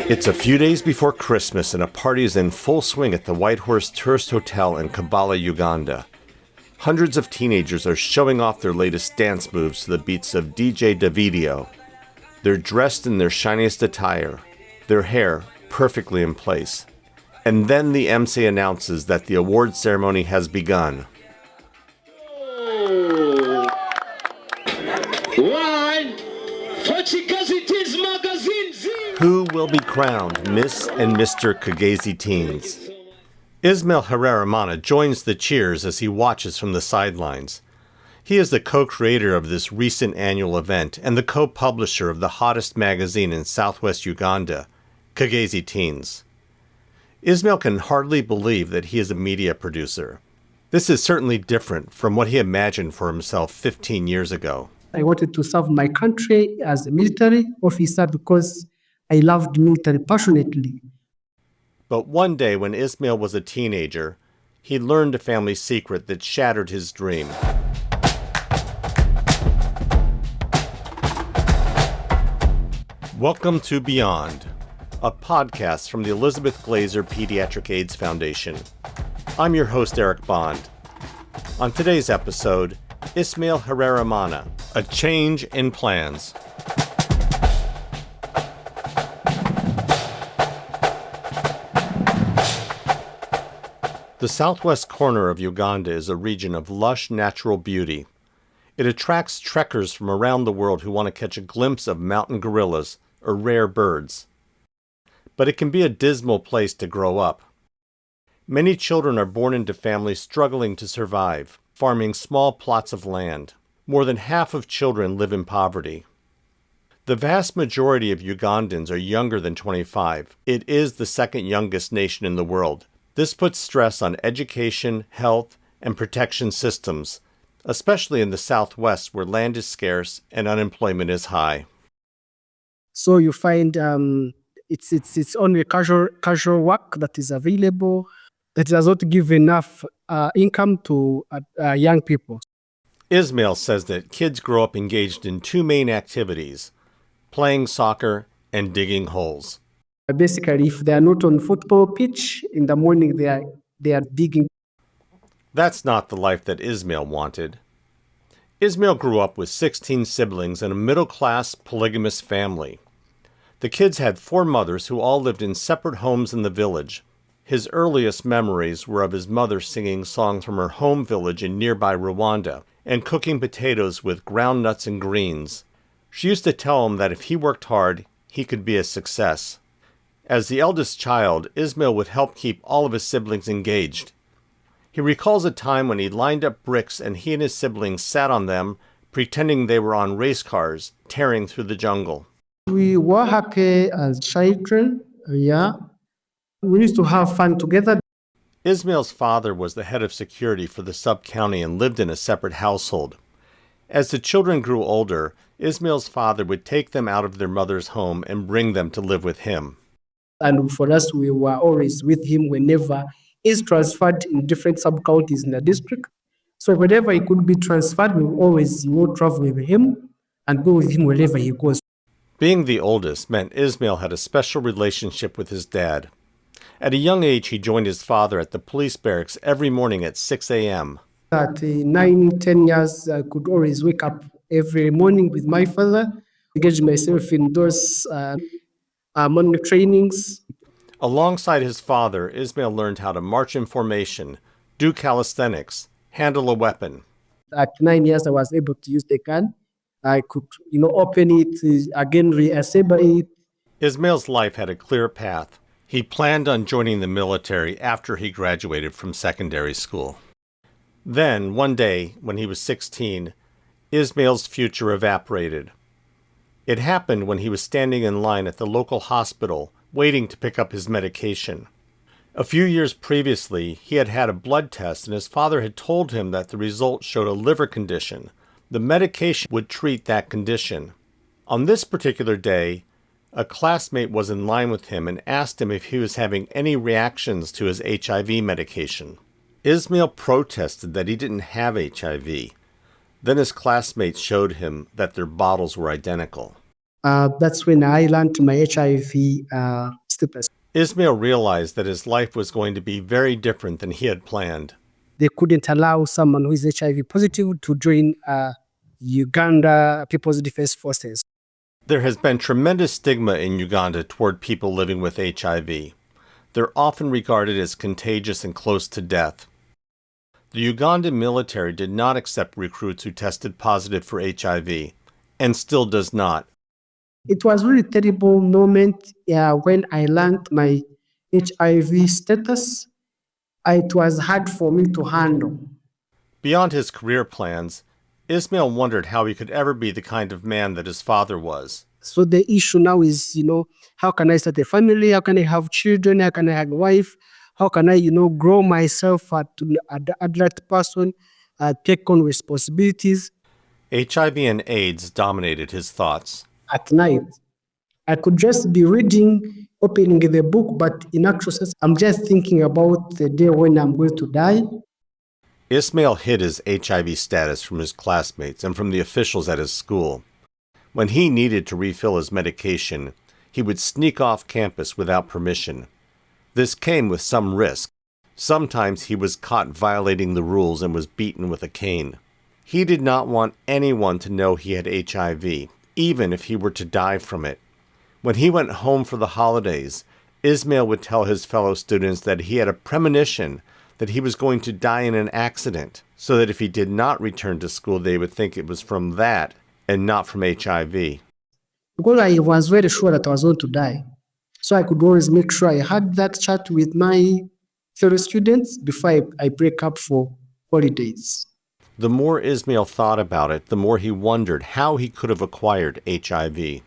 It's a few days before Christmas and a party is in full swing at the White Horse Tourist Hotel in Kampala, Uganda. Hundreds of teenagers are showing off their latest dance moves to the beats of DJ Davidio. They're dressed in their shiniest attire, their hair perfectly in place. And then the MC announces that the award ceremony has begun. One for Kigezi Teens magazine. Who will be crowned Miss and Mr. Kigezi Teens? Ismail Harerimana joins the cheers as he watches from the sidelines. He is the co-creator of this recent annual event and the co-publisher of the hottest magazine in southwest Uganda, Kigezi Teens. Ismail can hardly believe that he is a media producer. This is certainly different from what he imagined for himself 15 years ago. I wanted to serve my country as a military officer because I loved military passionately. But one day when Ismail was a teenager, he learned a family secret that shattered his dream. Welcome to Beyond, a podcast from the Elizabeth Glaser Pediatric AIDS Foundation. I'm your host, Eric Bond. On today's episode, Ismail Harerimana, a change in plans. The southwest corner of Uganda is a region of lush natural beauty. It attracts trekkers from around the world who want to catch a glimpse of mountain gorillas or rare birds. But it can be a dismal place to grow up. Many children are born into families struggling to survive, farming small plots of land. More than half of children live in poverty. The vast majority of Ugandans are younger than 25. It is the second youngest nation in the world. This puts stress on education, health, and protection systems, especially in the southwest where land is scarce and unemployment is high. So you find it's only casual work that is available that does not give enough income to young people. Ismail says that kids grow up engaged in two main activities, playing soccer and digging holes. Basically, if they are not on football pitch, in the morning they are digging. That's not the life that Ismail wanted. Ismail grew up with 16 siblings in a middle-class polygamous family. The kids had 4 mothers who all lived in separate homes in the village. His earliest memories were of his mother singing songs from her home village in nearby Rwanda and cooking potatoes with ground nuts and greens. She used to tell him that if he worked hard, he could be a success. As the eldest child, Ismail would help keep all of his siblings engaged. He recalls a time when he lined up bricks and he and his siblings sat on them, pretending they were on race cars, tearing through the jungle. We were happy as children, We used to have fun together. Ismail's father was the head of security for the sub-county and lived in a separate household. As the children grew older, Ismail's father would take them out of their mother's home and bring them to live with him. And for us, we were always with him whenever he's transferred in different sub-counties in the district. So whenever he could be transferred, we always travel with him and go with him wherever he goes. Being the oldest meant Ismail had a special relationship with his dad. At a young age, he joined his father at the police barracks every morning at 6 a.m. At 9, 10 years, I could always wake up every morning with my father, engage myself in those morning trainings. Alongside his father, Ismail learned how to march in formation, do calisthenics, handle a weapon. At 9 years, I was able to use the gun. I could, open it, again, reassemble it. Ismail's life had a clear path. He planned on joining the military after he graduated from secondary school. Then, one day, when he was 16, Ismail's future evaporated. It happened when he was standing in line at the local hospital, waiting to pick up his medication. A few years previously, he had had a blood test and his father had told him that the results showed a liver condition. The medication would treat that condition. On this particular day, a classmate was in line with him and asked him if he was having any reactions to his HIV medication. Ismail protested that he didn't have HIV. Then his classmates showed him that their bottles were identical. That's when I learned my HIV status. Ismail realized that his life was going to be very different than he had planned. They couldn't allow someone who is HIV positive to join Uganda People's Defense Forces. There has been tremendous stigma in Uganda toward people living with HIV. They're often regarded as contagious and close to death. The Ugandan military did not accept recruits who tested positive for HIV, and still does not. It was really terrible moment when I learned my HIV status. It was hard for me to handle. Beyond his career plans, Ismail wondered how he could ever be the kind of man that his father was. So the issue now is, how can I start a family? How can I have children? How can I have a wife? How can I, grow myself to an adult person, take on responsibilities? HIV and AIDS dominated his thoughts. At night, I could just be reading, opening the book, but in actual sense, I'm just thinking about the day when I'm going to die. Ismail hid his HIV status from his classmates and from the officials at his school. When he needed to refill his medication, he would sneak off campus without permission. This came with some risk. Sometimes he was caught violating the rules and was beaten with a cane. He did not want anyone to know he had HIV, even if he were to die from it. When he went home for the holidays, Ismail would tell his fellow students that he had a premonition that he was going to die in an accident, so that if he did not return to school, they would think it was from that and not from HIV. Because I was very sure that I was going to die. So I could always make sure I had that chat with my fellow students before I break up for holidays. The more Ismail thought about it, the more he wondered how he could have acquired HIV.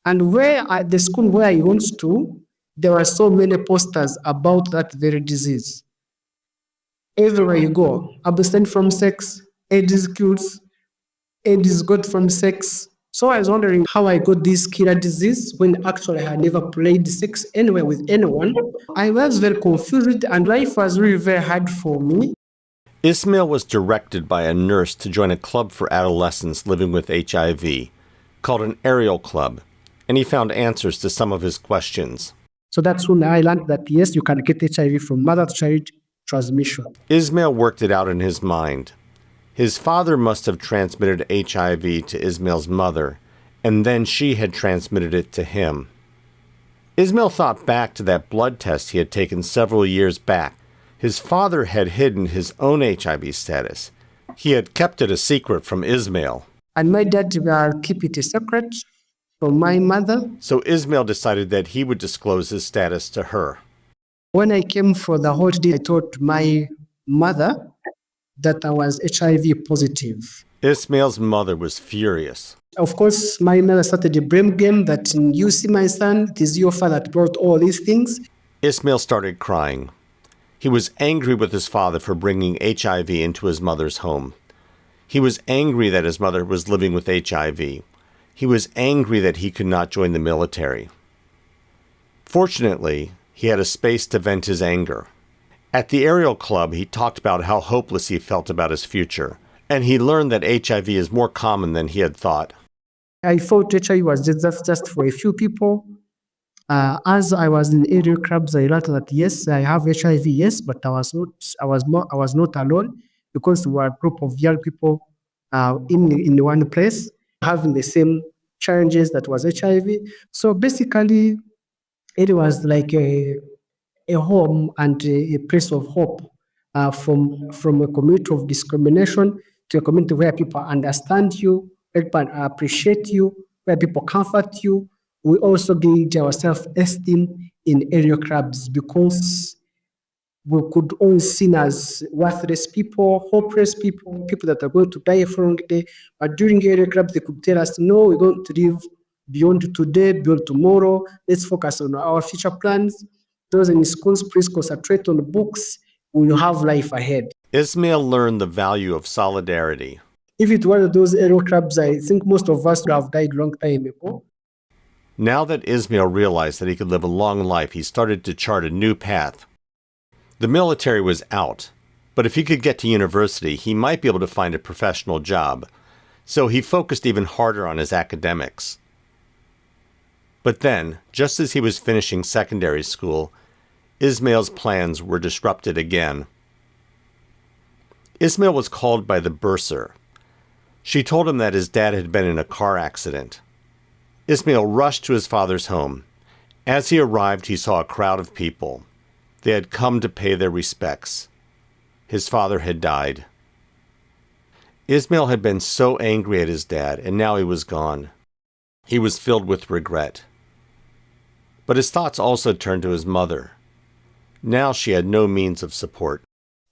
And at the school where I went to, there were so many posters about that very disease. Everywhere you go, abstain from sex, AIDS kills, AIDS got from sex. So I was wondering how I got this killer disease when actually I had never played sex anywhere with anyone. I was very confused and life was really very hard for me. Ismail was directed by a nurse to join a club for adolescents living with HIV, called an Aerial Club, and he found answers to some of his questions. So that's when I learned that yes, you can get HIV from mother-to-child transmission. Ismail worked it out in his mind. His father must have transmitted HIV to Ismail's mother, and then she had transmitted it to him. Ismail thought back to that blood test he had taken several years back. His father had hidden his own HIV status. He had kept it a secret from Ismail. And my dad will keep it a secret from my mother. So Ismail decided that he would disclose his status to her. When I came for the holiday, I told my mother that I was HIV positive. Ismail's mother was furious. Of course, my mother started a blame game that you see my son, it is your father that brought all these things. Ismail started crying. He was angry with his father for bringing HIV into his mother's home. He was angry that his mother was living with HIV. He was angry that he could not join the military. Fortunately, he had a space to vent his anger. At the Aerial Club, he talked about how hopeless he felt about his future, and he learned that HIV is more common than he had thought. I thought HIV was just for a few people. As I was in Aerial Clubs, I learned that yes, I have HIV, yes, but I was not alone because we were a group of young people in one place having the same challenges that was HIV. So basically, it was like a home and a place of hope from a community of discrimination to a community where people understand you, where people appreciate you, where people comfort you. We also gained our self-esteem in Aerial Clubs because we could all seen as worthless people, hopeless people, people that are going to die from the day. But during Aerial Clubs, they could tell us, no, we're going to live beyond today, beyond tomorrow. Let's focus on our future plans. Those in schools, please concentrate on the books. We will have life ahead. Ismail learned the value of solidarity. If it were those Aerial Clubs, I think most of us would have died long time ago. Now that Ismail realized that he could live a long life, he started to chart a new path. The military was out, but if he could get to university, he might be able to find a professional job. So he focused even harder on his academics. But then, just as he was finishing secondary school, Ismail's plans were disrupted again. Ismail was called by the bursar. She told him that his dad had been in a car accident. Ismail rushed to his father's home. As he arrived, he saw a crowd of people. They had come to pay their respects. His father had died. Ismail had been so angry at his dad, and now he was gone. He was filled with regret. But his thoughts also turned to his mother. Now she had no means of support.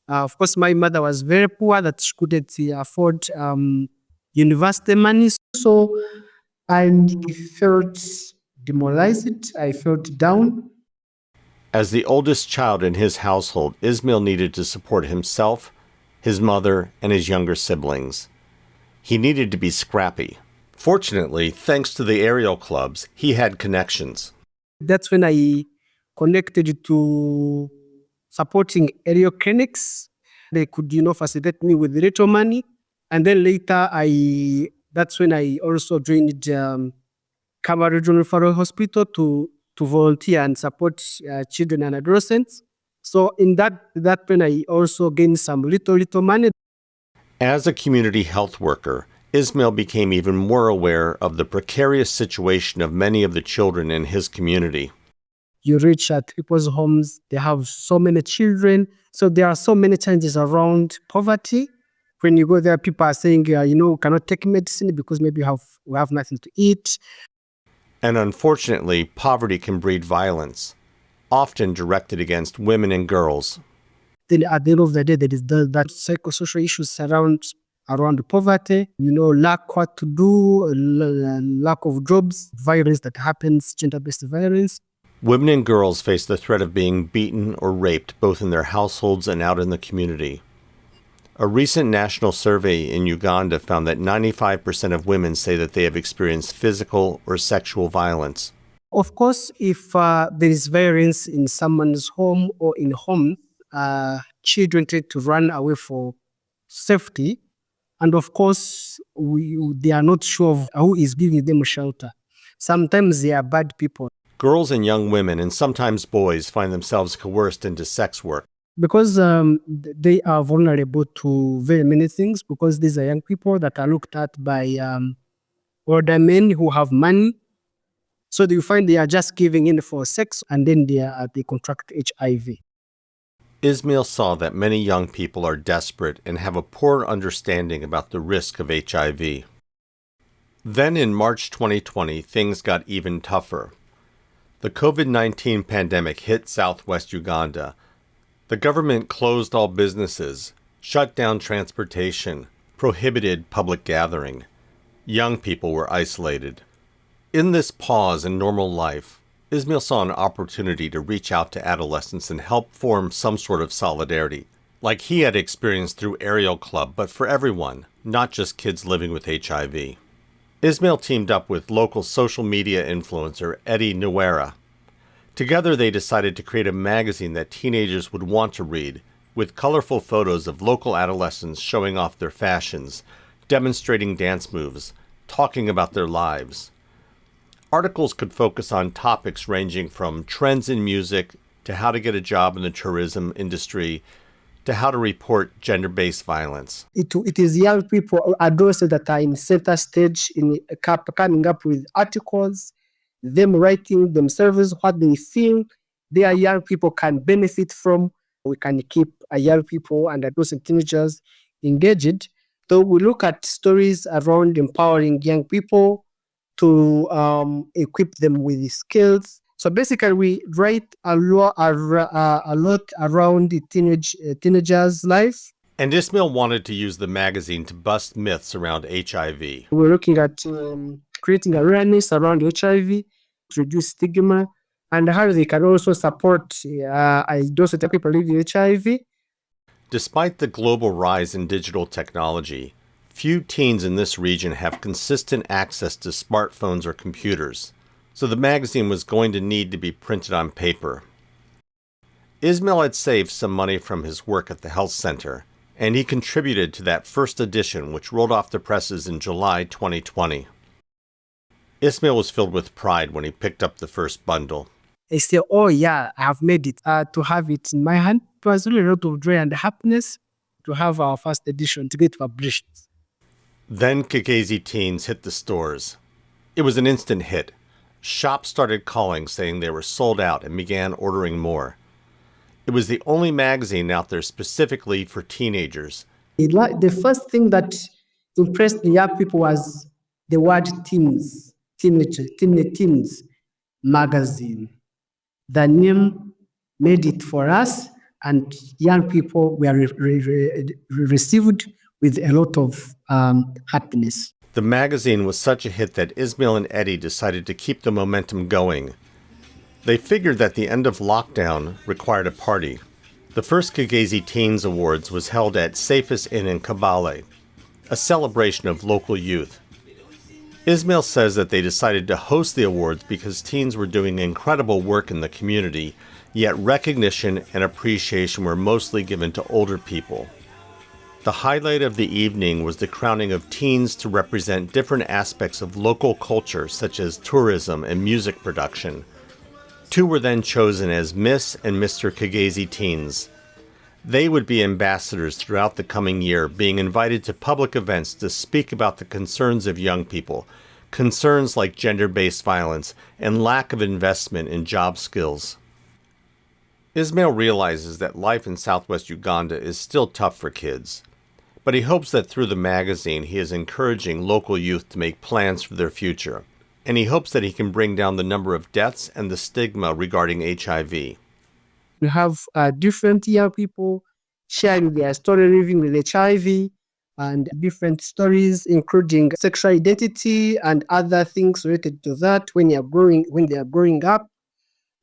Of course, my mother was very poor, that she couldn't afford university money. So I felt demoralized. I felt down. As the oldest child in his household, Ismail needed to support himself, his mother, and his younger siblings. He needed to be scrappy. Fortunately, thanks to the aerial clubs, he had connections. That's when I connected to supporting area clinics. They could, facilitate me with little money. And then later, that's when I also joined Kama Regional Referral Hospital to volunteer and support children and adolescents. So in that when I also gained some little money. As a community health worker, Ismail became even more aware of the precarious situation of many of the children in his community. You reach at people's homes, they have so many children. So there are so many challenges around poverty. When you go there, people are saying, cannot take medicine because maybe we have nothing to eat. And unfortunately, poverty can breed violence, often directed against women and girls. Then at the end of the day, there is that psychosocial issues around poverty, lack what to do, lack of jobs, violence that happens, gender-based violence. Women and girls face the threat of being beaten or raped both in their households and out in the community. A recent national survey in Uganda found that 95% of women say that they have experienced physical or sexual violence. Of course, if there is violence in someone's home or in home, children tend to run away for safety. And of course, they are not sure of who is giving them shelter. Sometimes they are bad people. Girls and young women, and sometimes boys, find themselves coerced into sex work. Because they are vulnerable to very many things, because these are young people that are looked at by older men who have money. So you find they are just giving in for sex, and then they contract HIV. Ismail saw that many young people are desperate and have a poor understanding about the risk of HIV. Then in March 2020, things got even tougher. The COVID-19 pandemic hit southwest Uganda. The government closed all businesses, shut down transportation, prohibited public gathering. Young people were isolated. In this pause in normal life, Ismail saw an opportunity to reach out to adolescents and help form some sort of solidarity, like he had experienced through Aerial Club, but for everyone, not just kids living with HIV. Ismail teamed up with local social media influencer Eddie Nwera. Together they decided to create a magazine that teenagers would want to read, with colorful photos of local adolescents showing off their fashions, demonstrating dance moves, talking about their lives. Articles could focus on topics ranging from trends in music to how to get a job in the tourism industry to how to report gender-based violence. It is young people, adolescents that are in center stage, coming up with articles, them writing themselves what they feel their young people can benefit from. We can keep young people and adolescent teenagers engaged. So we look at stories around empowering young people to equip them with skills. So basically, we write a lot around the teenagers' life. And Ismail wanted to use the magazine to bust myths around HIV. We're looking at creating awareness around HIV, to reduce stigma, and how they can also support those people living with HIV. Despite the global rise in digital technology, few teens in this region have consistent access to smartphones or computers. So the magazine was going to need to be printed on paper. Ismail had saved some money from his work at the health center, and he contributed to that first edition, which rolled off the presses in July 2020. Ismail was filled with pride when he picked up the first bundle. I say, oh yeah, I have made it. To have it in my hand, it was really a lot of joy and happiness to have our first edition to get published. Then Kigezi Teens hit the stores. It was an instant hit. Shops started calling saying they were sold out and began ordering more. It was the only magazine out there specifically for teenagers. The first thing that impressed the young people was the word teens, teens magazine. The name made it for us, and young people were received with a lot of happiness. The magazine was such a hit that Ismail and Eddie decided to keep the momentum going. They figured that the end of lockdown required a party. The first Kigezi Teens Awards was held at Safest Inn in Kabale, a celebration of local youth. Ismail says that they decided to host the awards because teens were doing incredible work in the community, yet recognition and appreciation were mostly given to older people. The highlight of the evening was the crowning of teens to represent different aspects of local culture, such as tourism and music production. Two were then chosen as Miss and Mr. Kigezi Teens. They would be ambassadors throughout the coming year, being invited to public events to speak about the concerns of young people, concerns like gender-based violence and lack of investment in job skills. Ismail realizes that life in southwest Uganda is still tough for kids, but he hopes that through the magazine he is encouraging local youth to make plans for their future, and he hopes that he can bring down the number of deaths and the stigma regarding HIV. We have different young people sharing their story living with HIV and different stories, including sexual identity and other things related to that when they are growing up,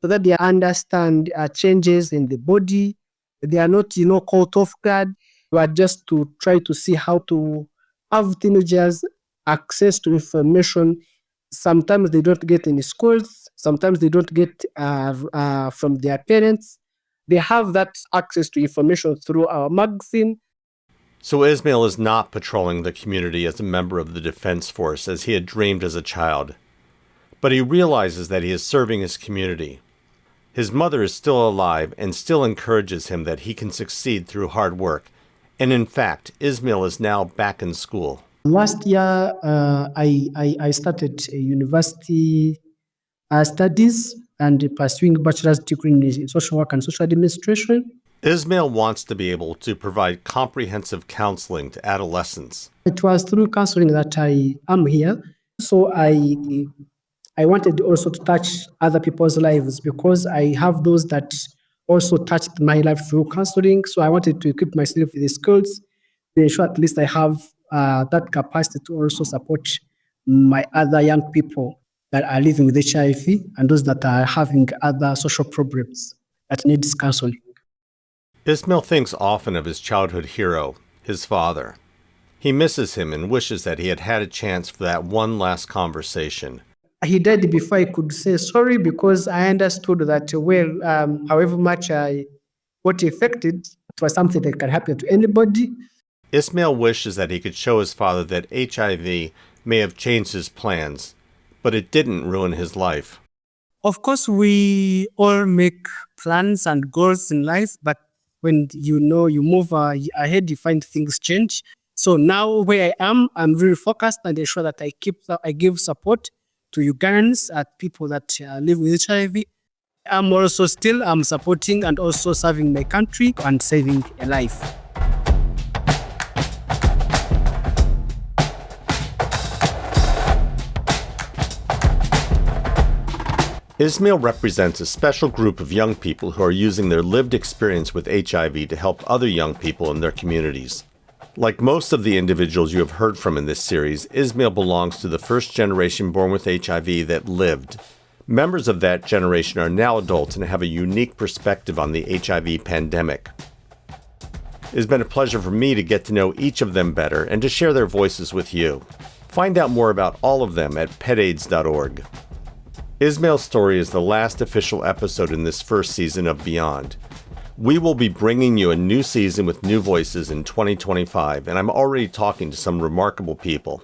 so that they understand changes in the body. They are not, caught off guard, but just to try to see how to have teenagers access to information. Sometimes they don't get in schools. Sometimes they don't get from their parents. They have that access to information through our magazine. So Ismail is not patrolling the community as a member of the Defense Force as he had dreamed as a child. But he realizes that he is serving his community. His mother is still alive and still encourages him that he can succeed through hard work. And in fact, Ismail is now back in school. Last year, I started university studies and pursuing bachelor's degree in social work and social administration. Ismail wants to be able to provide comprehensive counseling to adolescents. It was through counseling that I am here. So I wanted also to touch other people's lives because I have those that also touched my life through counseling. So I wanted to equip myself with the skills to ensure at least I have that capacity to also support my other young people that are living with HIV and those that are having other social problems that need counseling. Ismail thinks often of his childhood hero, his father. He misses him and wishes that he had had a chance for that one last conversation. He died before I could say sorry because I understood that, however much I got affected, it was something that can happen to anybody. Ismail wishes that he could show his father that HIV may have changed his plans, but it didn't ruin his life. Of course, we all make plans and goals in life, but when you move ahead, you find things change. So now where I am, I'm really focused and ensure that I give support to Ugandans, people that live with HIV. I'm supporting and also serving my country and saving a life. Ismail represents a special group of young people who are using their lived experience with HIV to help other young people in their communities. Like most of the individuals you have heard from in this series, Ismail belongs to the first generation born with HIV that lived. Members of that generation are now adults and have a unique perspective on the HIV pandemic. It has been a pleasure for me to get to know each of them better and to share their voices with you. Find out more about all of them at petaids.org. Ismail's story is the last official episode in this first season of Beyond. We will be bringing you a new season with new voices in 2025, and I'm already talking to some remarkable people.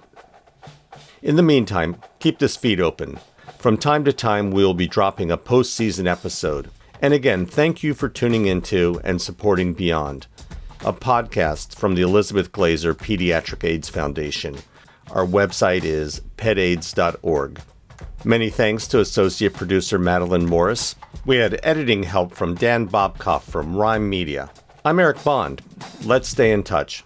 In the meantime, keep this feed open. From time to time, we'll be dropping a post-season episode. And again, thank you for tuning into and supporting Beyond, a podcast from the Elizabeth Glaser Pediatric AIDS Foundation. Our website is petaids.org. Many thanks to associate producer Madeline Morris. We had editing help from Dan Bobkoff from Rhyme Media. I'm Eric Bond. Let's stay in touch.